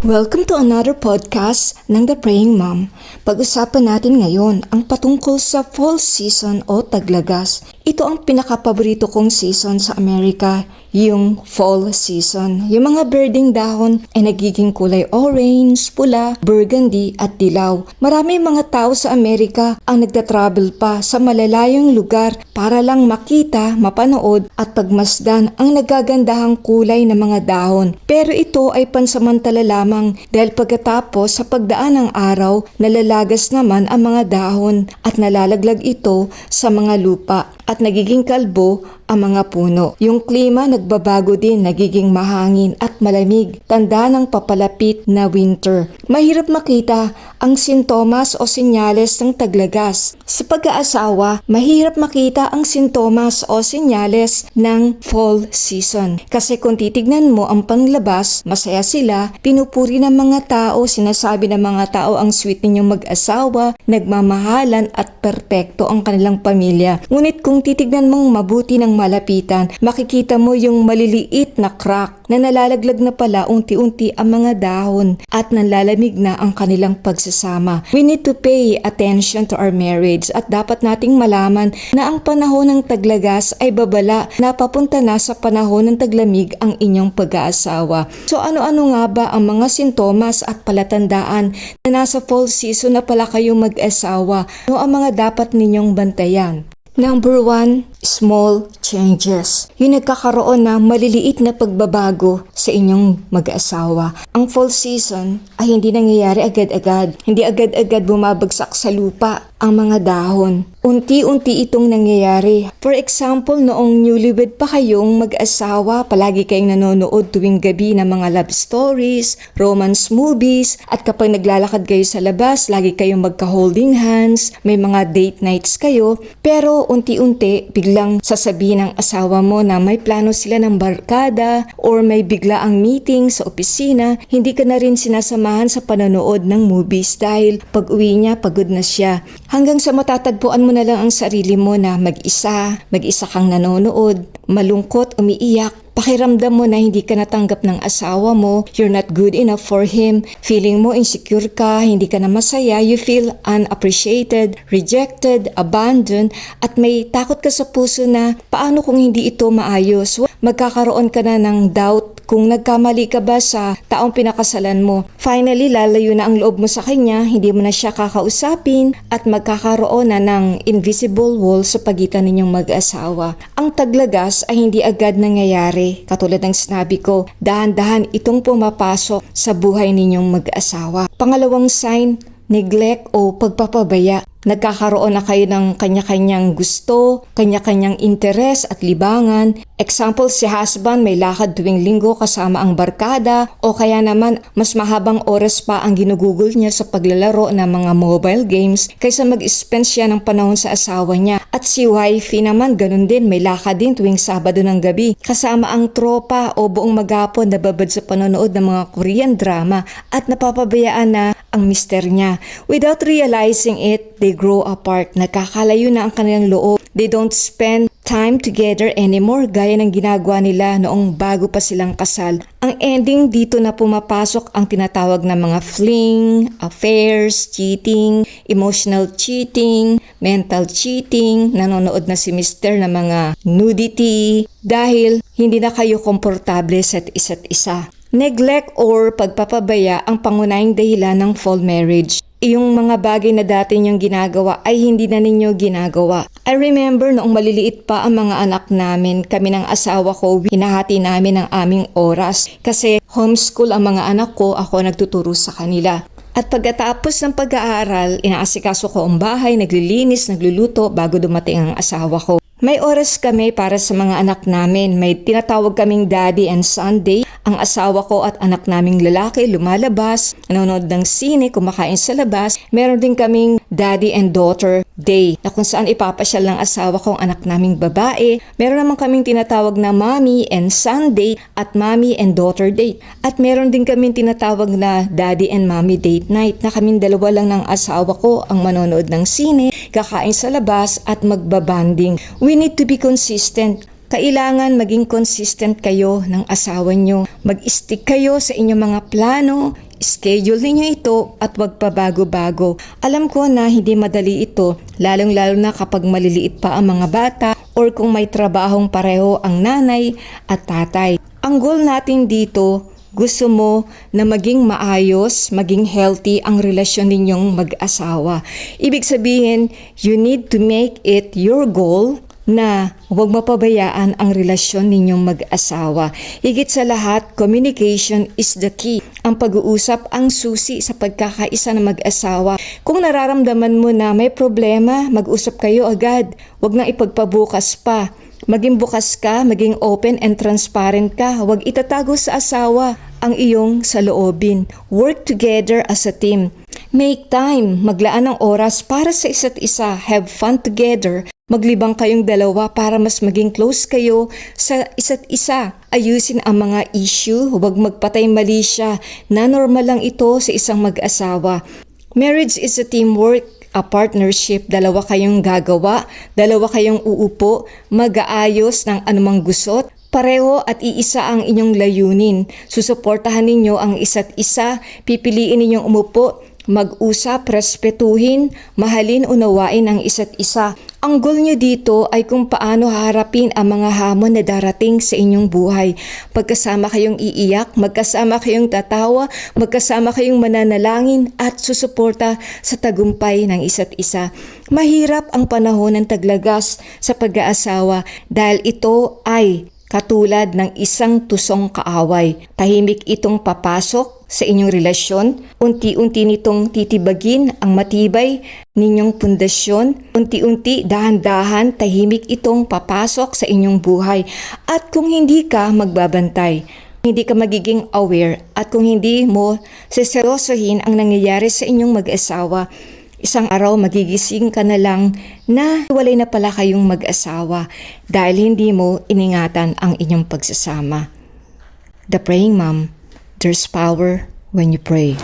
Welcome to another podcast ng The Praying Mom. Pag-usapan natin ngayon ang patungkol sa fall season o taglagas. Ito ang pinakapaborito kong season sa Amerika, yung fall season. Yung mga birding dahon ay nagiging kulay orange, pula, burgundy at dilaw. Marami mga tao sa Amerika ang nagtatravel pa sa malalayong lugar para lang makita, mapanood at pagmasdan ang nagagandahang kulay ng mga dahon. Pero ito ay pansamantala lamang dahil pagkatapos sa pagdaan ng araw, nalalagas naman ang mga dahon at nalalaglag ito sa mga lupa at nagiging kalbo ang mga puno. Yung klima nagbabago din, nagiging mahangin at malamig, tanda ng papalapit na winter. Mahirap makita ang sintomas o senyales ng taglagas. Sa pag-aasawa, mahirap makita ang sintomas o senyales ng fall season. Kasi kung titignan mo ang panglabas, masaya sila, pinupuri ng mga tao, sinasabi ng mga tao ang sweet ninyong mag-asawa, nagmamahalan at perpekto ang kanilang pamilya. Ngunit kung titignan mong mabuti ng malapitan, makikita mo yung maliliit na crack na nalalaglag na pala unti-unti ang mga dahon at nalalamig na ang kanilang pagsasama. We need to pay attention to our marriage at dapat nating malaman na ang panahon ng taglagas ay babala na papunta na sa panahon ng taglamig ang inyong pag-aasawa. So ano-ano nga ba ang mga sintomas at palatandaan na nasa fall season na pala kayong mag-asawa? Ano ang mga dapat ninyong bantayan? Number 1, small changes. Yung nagkakaroon na maliliit na pagbabago sa inyong mag-asawa. Ang fall season ay hindi nangyayari agad-agad. Hindi agad-agad bumabagsak sa lupa ang mga dahon. Unti-unti itong nangyayari. For example, noong newlywed pa kayong mag-asawa, palagi kayong nanonood tuwing gabi ng mga love stories, romance movies, at kapag naglalakad kayo sa labas, lagi kayong magka-holding hands, may mga date nights kayo, pero unti-unti biglang sasabihin ng asawa mo na may plano sila ng barkada or may bigla ang meeting sa opisina, hindi ka na rin sinasamahan sa panonood ng movies dahil pag uwi niya, pagod na siya. Hanggang sa matatagpuan mo na lang ang sarili mo na mag-isa kang nanonood, malungkot, umiiyak. Pakiramdam mo na hindi ka natanggap ng asawa mo, you're not good enough for him, feeling mo insecure ka, hindi ka na masaya, you feel unappreciated, rejected, abandoned, at may takot ka sa puso na paano kung hindi ito maayos? Magkakaroon ka na ng doubt kung nagkamali ka ba sa taong pinakasalan mo. Finally, lalayo na ang loob mo sa kanya, hindi mo na siya kakausapin at magkakaroon na ng invisible wall sa pagitan ninyong mag-asawa. Ang taglagas ay hindi agad nangyayari. Katulad ng sinabi ko, dahan-dahan itong pumapasok sa buhay ninyong mag-asawa. Pangalawang sign, neglect o pagpapabaya. Nagkakaroon na kayo ng kanya-kanyang gusto, kanya-kanyang interes at libangan. Example, si husband may lakad tuwing linggo kasama ang barkada o kaya naman mas mahabang oras pa ang ginugugol niya sa paglalaro ng mga mobile games kaysa mag-spend siya ng panahon sa asawa niya. At si wifey naman ganun din, may lakad din tuwing Sabado ng gabi kasama ang tropa o buong maghapon nababad sa panonood ng mga Korean drama at napapabayaan na ang mister niya. Without realizing it, they grow apart. Nakakalayo na ang kanilang loob. They don't spend time together anymore gaya ng ginagawa nila noong bago pa silang kasal. Ang ending dito na pumapasok ang tinatawag na mga fling, affairs, cheating, emotional cheating, mental cheating, nanonood na si mister ng mga nudity dahil hindi na kayo komportable sa isa't isa. Neglect or pagpapabaya ang pangunahing dahilan ng fall marriage. Yung mga bagay na dati niyong ginagawa ay hindi na ninyo ginagawa. I remember noong maliliit pa ang mga anak namin, kami ng asawa ko, hinahati namin ang aming oras. Kasi homeschool ang mga anak ko, ako nagtuturo sa kanila. At pagkatapos ng pag-aaral, inaasikaso ko ang bahay, naglilinis, nagluluto bago dumating ang asawa ko. May oras kami para sa mga anak namin. May tinatawag kaming Daddy and Sunday. Ang asawa ko at anak naming lalaki lumalabas, nanonood ng sine, kumakain sa labas. Meron din kaming Daddy and Daughter Day na kung saan ipapasyal ng asawa ko ang anak naming babae. Meron naman kaming tinatawag na Mommy and Son Day at Mommy and Daughter Day. At meron din kaming tinatawag na Daddy and Mommy Date Night na kaming dalawa lang ng asawa ko ang manonood ng sine, kakain sa labas at magbabanding. We need to be consistent. Kailangan maging consistent kayo ng asawa nyo. Mag-stick kayo sa inyong mga plano, Schedule ninyo ito at wag pa bago-bago. Alam ko na hindi madali ito, lalong-lalo na kapag maliliit pa ang mga bata or kung may trabahong pareho ang nanay at tatay. Ang goal natin dito, gusto mo na maging maayos, maging healthy ang relasyon ninyong mag-asawa. Ibig sabihin, you need to make it your goal na huwag mapabayaan ang relasyon ninyong mag-asawa. Higit sa lahat, communication is the key. Ang pag-uusap ang susi sa pagkakaisa ng mag-asawa. Kung nararamdaman mo na may problema, mag-usap kayo agad. Huwag na ipagpabukas pa. Maging bukas ka, maging open and transparent ka. Huwag itatago sa asawa ang iyong saloobin. Work together as a team. Make time, maglaan ng oras para sa isa't isa. Have fun together. Maglibang kayong dalawa para mas maging close kayo sa isa't isa. Ayusin ang mga issue, huwag magpatay mali siya. Na normal lang ito sa isang mag-asawa. Marriage is a teamwork, a partnership. Dalawa kayong gagawa, dalawa kayong uupo, mag-aayos ng anumang gusot. Pareho at iisa ang inyong layunin. Susuportahan ninyo ang isa't isa, pipiliin ninyong umupo, mag-usap, respetuhin, mahalin, unawain ang isa't isa. Ang goal nyo dito ay kung paano haharapin ang mga hamon na darating sa inyong buhay. Magkasama kayong iiyak, magkasama kayong tatawa, magkasama kayong mananalangin at susuporta sa tagumpay ng isa't isa. Mahirap ang panahon ng taglagas sa pag-aasawa dahil ito ay katulad ng isang tusong kaaway. Tahimik itong papasok sa inyong relasyon. Unti-unti nitong titibagin ang matibay ninyong pundasyon. Unti-unti, dahan-dahan, tahimik itong papasok sa inyong buhay. At kung hindi ka magbabantay, hindi ka magiging aware, at kung hindi mo seseryosohin ang nangyayari sa inyong mag-asawa, isang araw magigising ka na lang na walay na pala kayong mag-asawa dahil hindi mo iningatan ang inyong pagsasama. The Praying Mom, there's power when you pray.